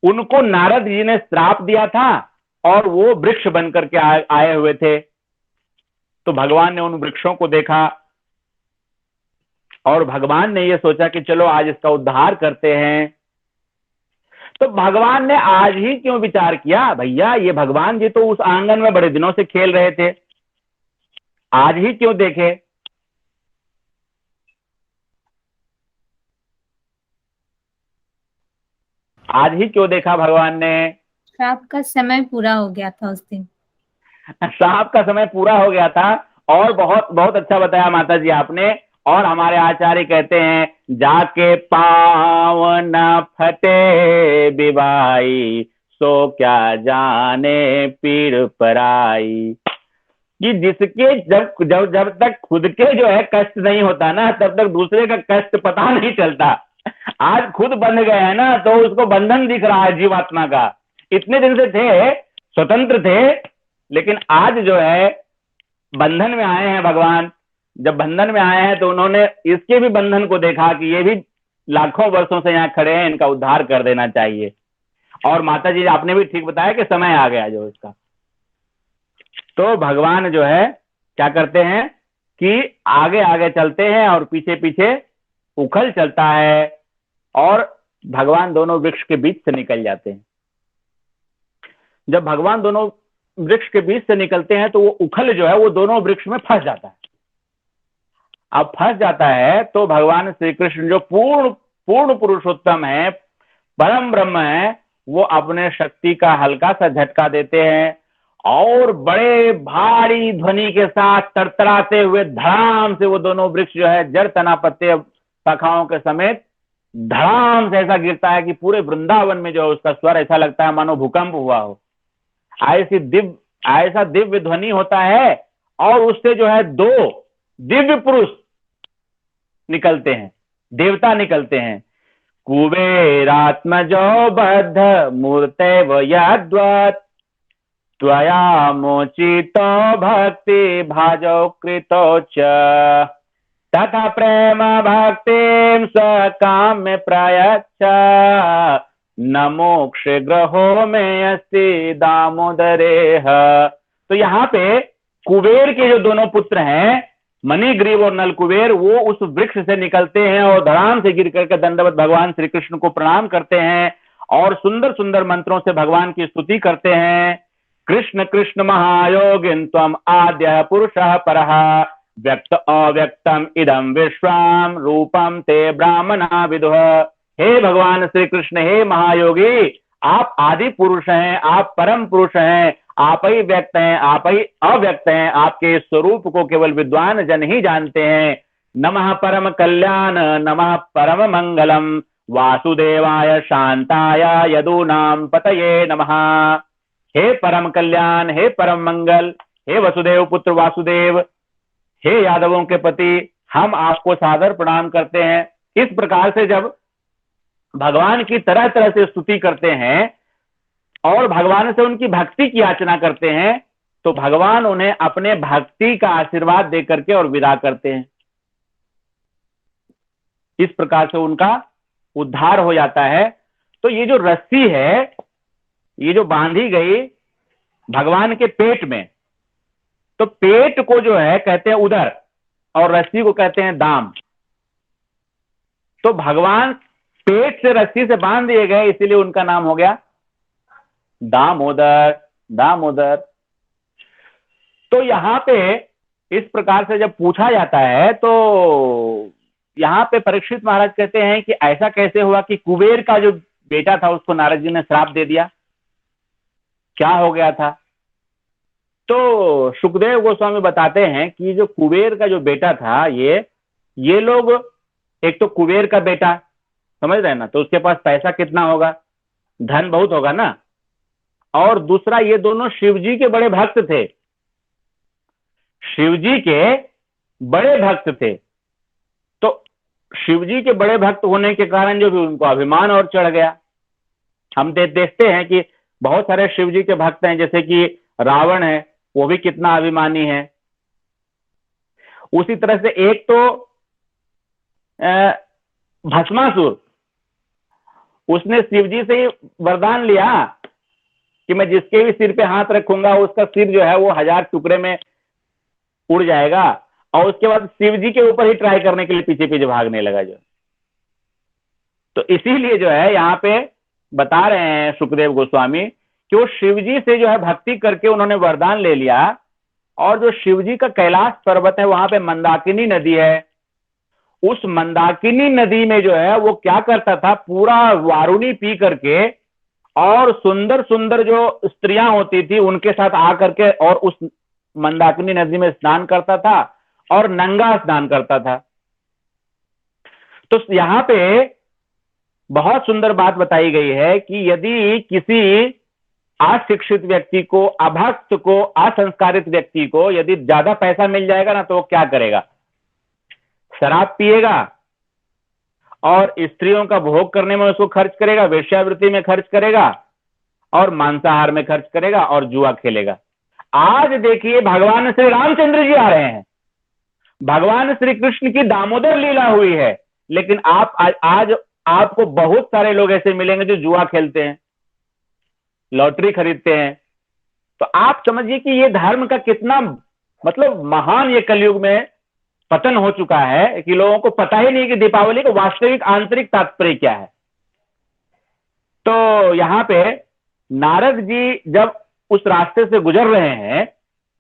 उनको नारद जी ने श्राप दिया था और वो वृक्ष बनकर के आए हुए थे। तो भगवान ने उन वृक्षों को देखा और भगवान ने ये सोचा कि चलो आज इसका उद्धार करते हैं। तो भगवान ने आज ही क्यों विचार किया? भैया ये भगवान जी तो उस आंगन में बड़े दिनों से खेल रहे थे, आज ही क्यों देखे? आज ही क्यों देखा भगवान ने? श्राप का समय पूरा हो गया था उस दिन। श्राप का समय पूरा हो गया था। और बहुत बहुत अच्छा बताया माता जी आपने। और हमारे आचार्य कहते हैं, जाके पाँव न फटे बिबाई, सो क्या जाने पीर पराई। कि जिसके जब तक खुद के जो है कष्ट नहीं होता ना, तब तक दूसरे का कष्ट पता नहीं चलता। आज खुद बंध गए हैं ना, तो उसको बंधन दिख रहा है जीवात्मा का। इतने दिन से थे, स्वतंत्र थे, लेकिन आज जो है बंधन में आए हैं भगवान। जब बंधन में आए हैं तो उन्होंने इसके भी बंधन को देखा कि ये भी लाखों वर्षों से यहाँ खड़े हैं, इनका उद्धार कर देना चाहिए। और माता जी आपने भी ठीक बताया कि समय आ गया जो इसका। तो भगवान जो है क्या करते हैं कि आगे आगे चलते हैं और पीछे पीछे उखल चलता है, और भगवान दोनों वृक्ष के बीच से निकल जाते हैं। जब भगवान दोनों वृक्ष के बीच से निकलते हैं तो वो उखल जो है वो दोनों वृक्ष में फंस जाता है। अब फंस जाता है तो भगवान श्री कृष्ण जो पूर्ण पुरुषोत्तम है, परम ब्रह्म है, वो अपने शक्ति का हल्का सा झटका देते हैं और बड़े भारी ध्वनि के साथ तरतराते हुए धड़ाम से वो दोनों वृक्ष जो है जड़ तना पत्ते शाखाओं के समेत धड़ाम से ऐसा गिरता है कि पूरे वृंदावन में जो है उसका स्वर ऐसा लगता है मानो भूकंप हुआ हो। ऐसा दिव्य ध्वनि होता है। और उससे जो है 2 दिव्य पुरुष निकलते हैं, देवता निकलते हैं। कुबेरात्मजो बद्ध मूर्तैव यद्वत्, त्वया मोचितो भक्ति भाजो कृतो च, तथा प्रेम भक्तिं स काम्य प्रयच्छ न मोक्ष ग्रहो में अस्ति दामोदरेह। तो यहाँ पे कुबेर के जो दोनों पुत्र हैं, मणिग्रीव और नल कुबेर, वो उस वृक्ष से निकलते हैं और धड़ाम से गिर करके दंडवत भगवान श्री कृष्ण को प्रणाम करते हैं और सुंदर सुंदर मंत्रों से भगवान की स्तुति करते हैं। कृष्ण कृष्ण महायोगिन त्वम आद्य पुरुषः परः व्यक्त अव्यक्तम इदम विश्वाम रूपम ते ब्राह्मणा विदुः। हे भगवान श्री कृष्ण, हे महायोगी, आप आदि पुरुष हैं, आप परम पुरुष हैं, आप ही व्यक्त हैं, आप ही अव्यक्त हैं, आपके स्वरूप को केवल विद्वान जन ही जानते हैं। नमः परम कल्याण नमः परम मंगलम वासुदेवाय शांताय यदूनाम पतये नमः। हे परम कल्याण, हे परम मंगल, हे वसुदेव पुत्र वासुदेव, हे यादवों के पति, हम आपको सादर प्रणाम करते हैं। इस प्रकार से जब भगवान की तरह तरह से स्तुति करते हैं और भगवान से उनकी भक्ति की याचना करते हैं, तो भगवान उन्हें अपने भक्ति का आशीर्वाद दे करके और विदा करते हैं। इस प्रकार से उनका उद्धार हो जाता है। तो ये जो रस्सी है, ये जो बांधी गई भगवान के पेट में, तो पेट को जो है कहते हैं उदर और रस्सी को कहते हैं दाम। तो भगवान पेट से रस्सी से बांध दिए गए, इसीलिए उनका नाम हो गया दामोदर, दामोदर। तो यहां पे इस प्रकार से जब पूछा जाता है तो यहां पे परीक्षित महाराज कहते हैं कि ऐसा कैसे हुआ कि कुबेर का जो बेटा था उसको नारद जी ने श्राप दे दिया, क्या हो गया था? तो सुखदेव गोस्वामी बताते हैं कि जो कुबेर का जो बेटा था, ये लोग, एक तो कुबेर का बेटा, समझ रहे हैं ना, तो उसके पास पैसा कितना होगा, धन बहुत होगा ना, और दूसरा ये दोनों शिव जी के बड़े भक्त थे, शिव जी के बड़े भक्त थे। तो शिव जी के बड़े भक्त होने के कारण जो भी उनको अभिमान और चढ़ गया। हम देखते हैं कि बहुत सारे शिव जी के भक्त हैं, जैसे कि रावण है, वो भी कितना अभिमानी है। उसी तरह से एक तो भस्मासुर, उसने शिव जी से ही वरदान लिया कि मैं जिसके भी सिर पे हाथ रखूंगा उसका सिर जो है वो 1000 टुकड़े में उड़ जाएगा, और उसके बाद शिव जी के ऊपर ही ट्राई करने के लिए पीछे पीछे भागने लगा जो। तो इसीलिए जो है यहाँ पे बता रहे हैं सुखदेव गोस्वामी कि वो शिव जी से जो है भक्ति करके उन्होंने वरदान ले लिया, और जो शिव जी का कैलाश पर्वत है वहां पे मंदाकिनी नदी है, उस मंदाकिनी नदी में जो है वो क्या करता था, पूरा वारुणी पी करके और सुंदर सुंदर जो स्त्रियां होती थी उनके साथ आकर के और उस मंदाकिनी नदी में स्नान करता था और नंगा स्नान करता था। तो यहां पे बहुत सुंदर बात बताई गई है कि यदि किसी अशिक्षित व्यक्ति को, अभक्त को, असंस्कारित व्यक्ति को यदि ज्यादा पैसा मिल जाएगा ना, तो वो क्या करेगा, शराब पिएगा और स्त्रियों का भोग करने में उसको खर्च करेगा, वेश्यावृत्ति में खर्च करेगा और मांसाहार में खर्च करेगा और जुआ खेलेगा। आज देखिए भगवान श्री रामचंद्र जी आ रहे हैं, भगवान श्री कृष्ण की दामोदर लीला हुई है, लेकिन आज आपको बहुत सारे लोग ऐसे मिलेंगे जो जुआ खेलते हैं, लॉटरी खरीदते हैं। तो आप समझिए कि ये धर्म का कितना मतलब महान ये कलयुग में पतन हो चुका है कि लोगों को पता ही नहीं कि दीपावली का वास्तविक आंतरिक तात्पर्य क्या है। तो यहां पे नारद जी जब उस रास्ते से गुजर रहे हैं,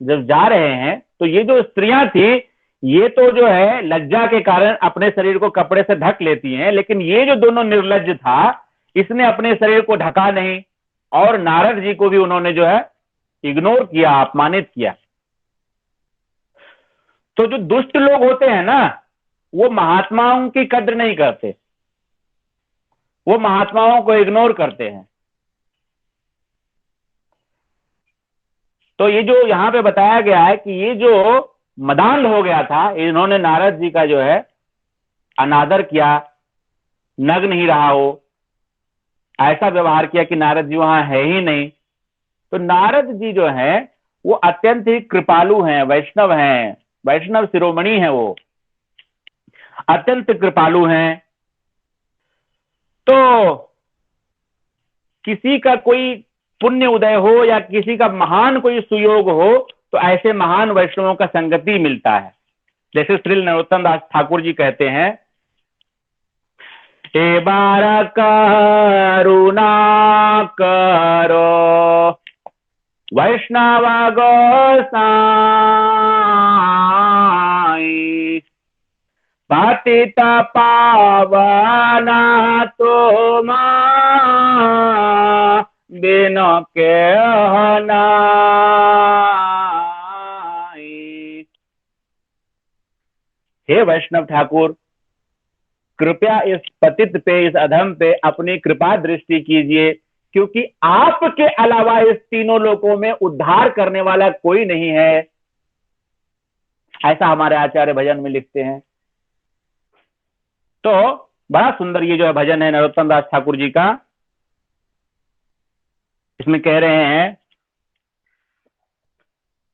जब जा रहे हैं, तो ये जो स्त्रियां थी ये तो जो है लज्जा के कारण अपने शरीर को कपड़े से ढक लेती हैं, लेकिन ये जो दोनों निर्लज्ज था, इसने अपने शरीर को ढका नहीं और नारद जी को भी उन्होंने जो है इग्नोर किया, अपमानित किया। तो जो दुष्ट लोग होते हैं ना, वो महात्माओं की कद्र नहीं करते, वो महात्माओं को इग्नोर करते हैं। तो ये जो यहां पे बताया गया है कि ये जो मदान हो गया था, इन्होंने नारद जी का जो है अनादर किया, नग्न ही रहा हो, ऐसा व्यवहार किया कि नारद जी वहां है ही नहीं। तो नारद जी जो है वो अत्यंत ही कृपालु हैं, वैष्णव हैं, वैष्णव शिरोमणि हैं वो। अत्यंत कृपालु हैं। तो किसी का कोई पुण्य उदय हो या किसी का महान कोई सुयोग हो तो ऐसे महान वैष्णवों का संगति मिलता है। जैसे श्री नरोत्तम दास ठाकुर जी कहते हैं, हे बार करुणा करो वैष्णव गोसाई, पतित पावना तुम बिनो के हनाई। हे वैष्णव ठाकुर, कृपया इस पतित पे, इस अधम पे अपनी कृपा दृष्टि कीजिए, क्योंकि आपके अलावा इस तीनों लोकों में उद्धार करने वाला कोई नहीं है। ऐसा हमारे आचार्य भजन में लिखते हैं। तो बड़ा सुंदर ये जो है भजन है नरोत्तम दास ठाकुर जी का। इसमें कह रहे हैं,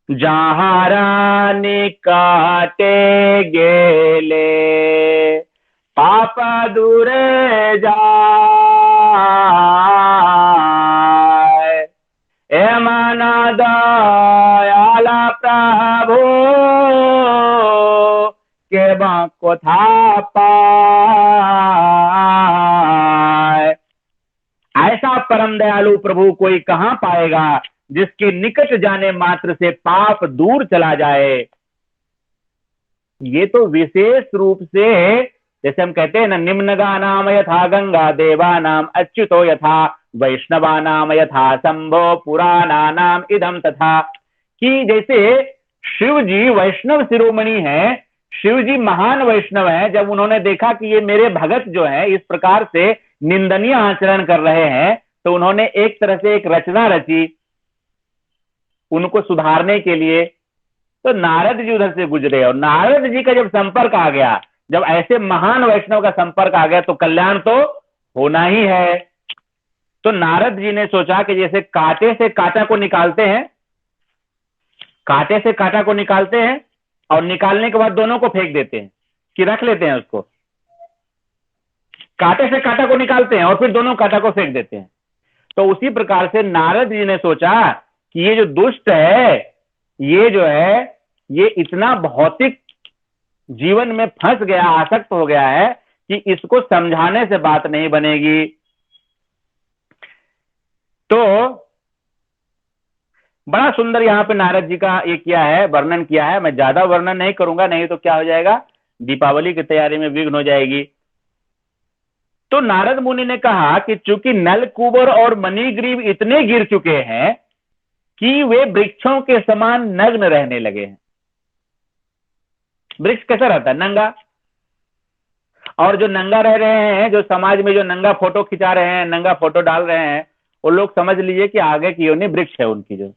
जहां रानी काटे गेले पाप दूरे जाए, ए मन दयाला प्रभु के बाको था पाए। ऐसा परम दयालु प्रभु कोई कहां पाएगा जिसके निकट जाने मात्र से पाप दूर चला जाए। ये तो विशेष रूप से, जैसे हम कहते हैं ना, निम्नगा नाम यथा गंगा, देवा नाम अच्युतो यथा, वैष्णवा नाम यथा शंभो, पुराणा नाम इदम तथा, कि जैसे शिव जी वैष्णव शिरोमणि है, शिव जी महान वैष्णव है। जब उन्होंने देखा कि ये मेरे भगत जो है इस प्रकार से निंदनीय आचरण कर रहे हैं, तो उन्होंने एक तरह से एक रचना रची उनको सुधारने के लिए। तो नारद जी उधर से गुजरे, और नारद जी का जब संपर्क आ गया, जब ऐसे महान वैष्णव का संपर्क आ गया, तो कल्याण तो होना ही है। तो नारद जी ने सोचा कि जैसे कांटे से कांटा को निकालते हैं, कांटे से कांटा को निकालते हैं और निकालने के बाद दोनों को फेंक देते हैं, कि रख लेते हैं उसको। कांटे से कांटा को निकालते हैं और फिर दोनों कांटा को फेंक देते हैं। तो उसी प्रकार से नारद जी ने सोचा कि ये जो दुष्ट है, ये जो है, ये इतना भौतिक जीवन में फंस गया, आसक्त हो गया है कि इसको समझाने से बात नहीं बनेगी। तो बड़ा सुंदर यहाँ पे नारद जी का ये किया है, वर्णन किया है। मैं ज्यादा वर्णन नहीं करूंगा, नहीं तो क्या हो जाएगा, दीपावली की तैयारी में विघ्न हो जाएगी। तो नारद मुनि ने कहा कि चूंकि नल कुबर और मणिग्रीव इतने गिर चुके हैं कि वे वृक्षों के समान नग्न रहने लगे हैं। वृक्ष कैसा रहता है, नंगा। और जो नंगा रह रहे हैं, जो समाज में जो नंगा फोटो खिंचा रहे हैं, नंगा फोटो डाल रहे हैं, वो लोग समझ लीजिए कि आगे की योनि वृक्ष है उनकी। जो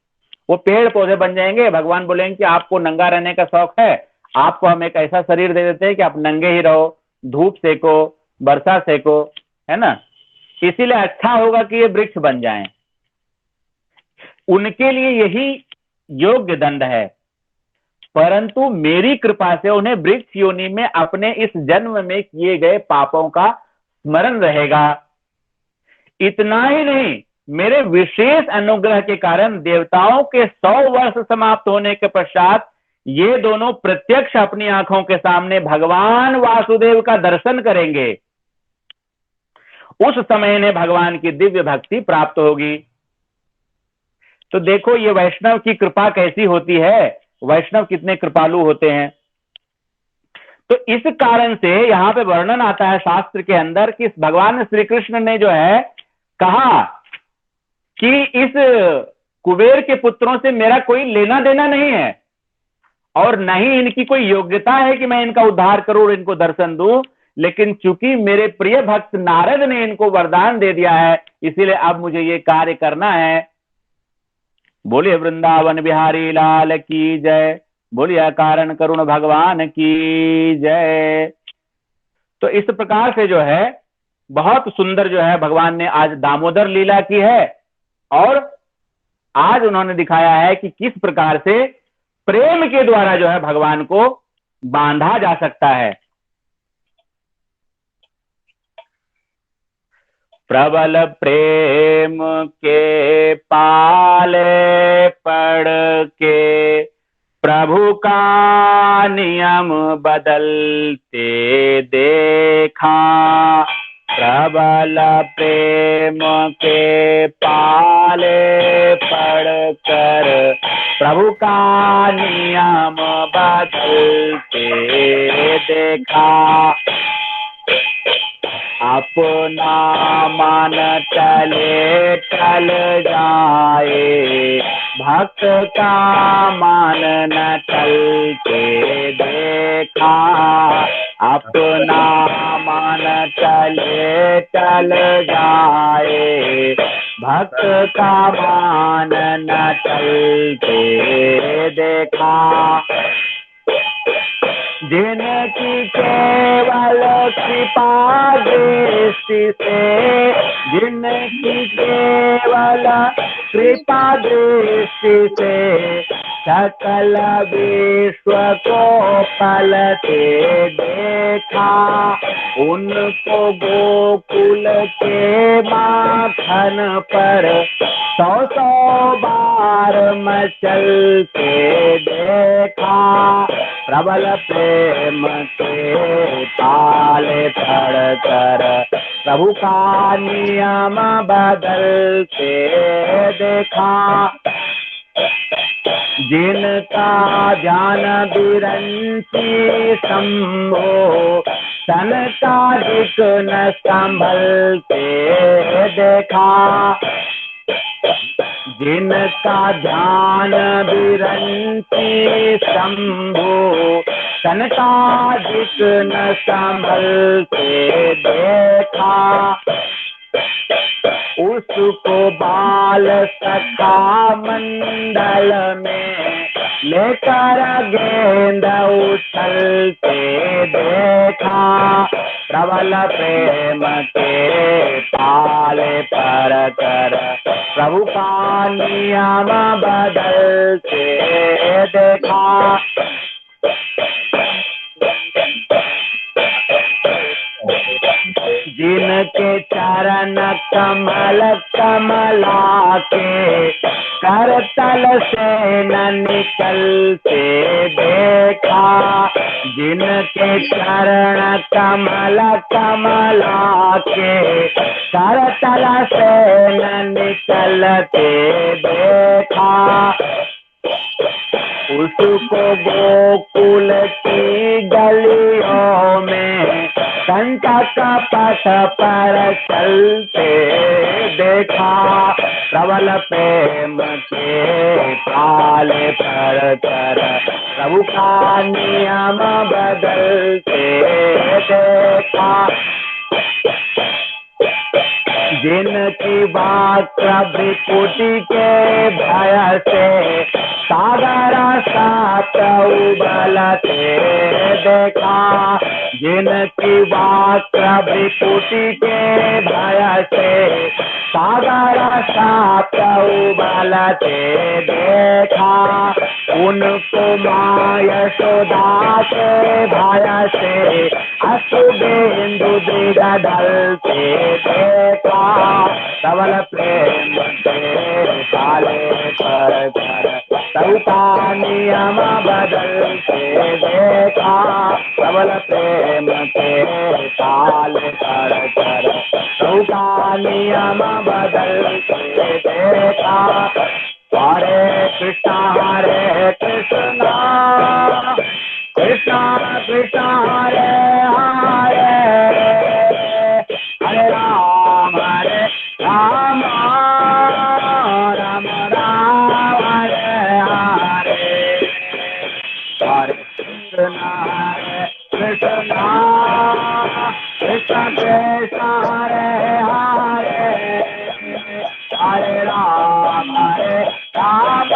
वो पेड़ पौधे बन जाएंगे। भगवान बोलेंगे कि आपको नंगा रहने का शौक है, आपको हम एक ऐसा शरीर दे देते हैं कि आप नंगे ही रहो, धूप सेको, वर्षा सेको, है ना। इसीलिए अच्छा होगा कि ये वृक्ष बन जाएं। उनके लिए यही योग्य दंड है। परंतु मेरी कृपा से उन्हें वृक्ष योनि में अपने इस जन्म में किए गए पापों का स्मरण रहेगा। इतना ही नहीं, मेरे विशेष अनुग्रह के कारण देवताओं के 100 वर्ष समाप्त होने के पश्चात ये दोनों प्रत्यक्ष अपनी आंखों के सामने भगवान वासुदेव का दर्शन करेंगे। उस समय इन्हें भगवान की दिव्य भक्ति प्राप्त होगी। तो देखो ये वैष्णव की कृपा कैसी होती है, वैष्णव कितने कृपालु होते हैं। तो इस कारण से यहां पे वर्णन आता है शास्त्र के अंदर कि भगवान श्री कृष्ण ने जो है कहा कि इस कुबेर के पुत्रों से मेरा कोई लेना देना नहीं है और न ही इनकी कोई योग्यता है कि मैं इनका उद्धार करूं और इनको दर्शन दूं, लेकिन चूंकि मेरे प्रिय भक्त नारद ने इनको वरदान दे दिया है, इसीलिए अब मुझे ये कार्य करना है। बोलिए वृंदावन बिहारी लाल की जय, बोलिए कारण करुण भगवान की जय। तो इस प्रकार से जो है बहुत सुंदर जो है भगवान ने आज दामोदर लीला की है, और आज उन्होंने दिखाया है कि किस प्रकार से प्रेम के द्वारा जो है भगवान को बांधा जा सकता है। प्रबल प्रेम के पाले पड़ के प्रभु का नियम बदलते देखा। प्रबल प्रेम के पाले पड़कर प्रभु का नियम बदलते देखा। अपना मन चले चल जाए, भक्त का मन न चलते देखा। अपना मन चले चल जाए, भक्त का मन न चलते देखा। जिनकी केवल कृपा दृष्टि से, जिनकी केवल कृपा दृष्टि से सकल विश्व को पलटे देखा। उनको गोकुल के माखन पर 100 बार मचलते देखा। प्रबल प्रेम के पाले पड़कर प्रभु का नियम बदलते देखा। जिनका ध्यान विरंची शंभो सनकादिक न संभलते देखा। जिनका ध्यान विरंची शंभो सनकादिक न संभलते देखा। उसको बाल सखा मंडल में लेकर गेंद उछलते देखा। प्रबल प्रेम के पाले पड़कर प्रभु का नियम बदलते देखा। जिनके चरण कमल कमला के करतल से न निकलते देखा। जिनके चरण कमल कमला के करतल से न निकलते देखा। उसको गोकुल की गलियों में संकट पथ पर चलते देखा। प्रबल प्रेम के पाले पड़कर प्रभु का नियम बदलते देखा। जिनकी वक्र भ्रिकुटी के भय से सागर सात उबलते देखा। जिनकी वक्र भ्रिकुटी के भय से सागर सात उबलते देखा। उनको माय यशोदा के भय से अशुभेन्दु दृग ढलते देखा। प्रबल प्रेम के पाले पड़कर प्रभु का नियम बदलते देखा। प्रबल प्रेम के पाले पड़कर प्रभु का नियम बदलते देखा। हरे कृष्णा कृष्णा कृष्णा हरे हरे, हरे राम राम राम राम हरे हरे। हरे कृष्णा कृष्णा कृष्णा कृष्णा हरे हरे, हरे राम राम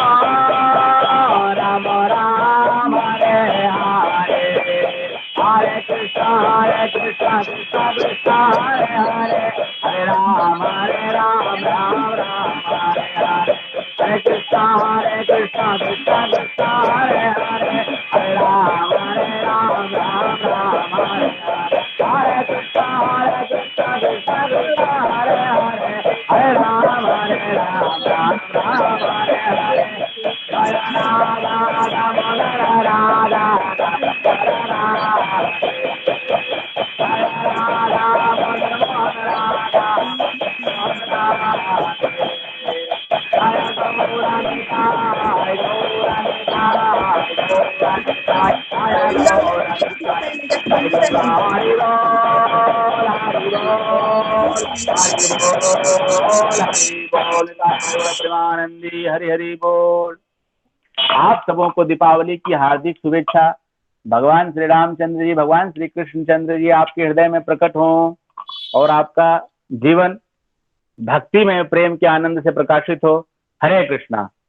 राम राम हरे हरे। हरे कृष्णा कृष्णा कृष्णा हरे हरे, हरे राम राम राम हरे हरे। हरे कृष्णा कृष्णा कृष्णा हरे हरे, हरे राम राम राम हरे हरे। हरे कृष्णा कृष्णा कृष्णा हरे हरे राम राम राम हरे हरे, जय राम राम राम प्रेमानंदी हरि हरि बोल। आप सबों को दीपावली की हार्दिक शुभेच्छा। भगवान श्री रामचंद्र जी, भगवान श्री कृष्णचंद्र जी आपके हृदय में प्रकट हों और आपका जीवन भक्ति में प्रेम के आनंद से प्रकाशित हो। हरे कृष्णा।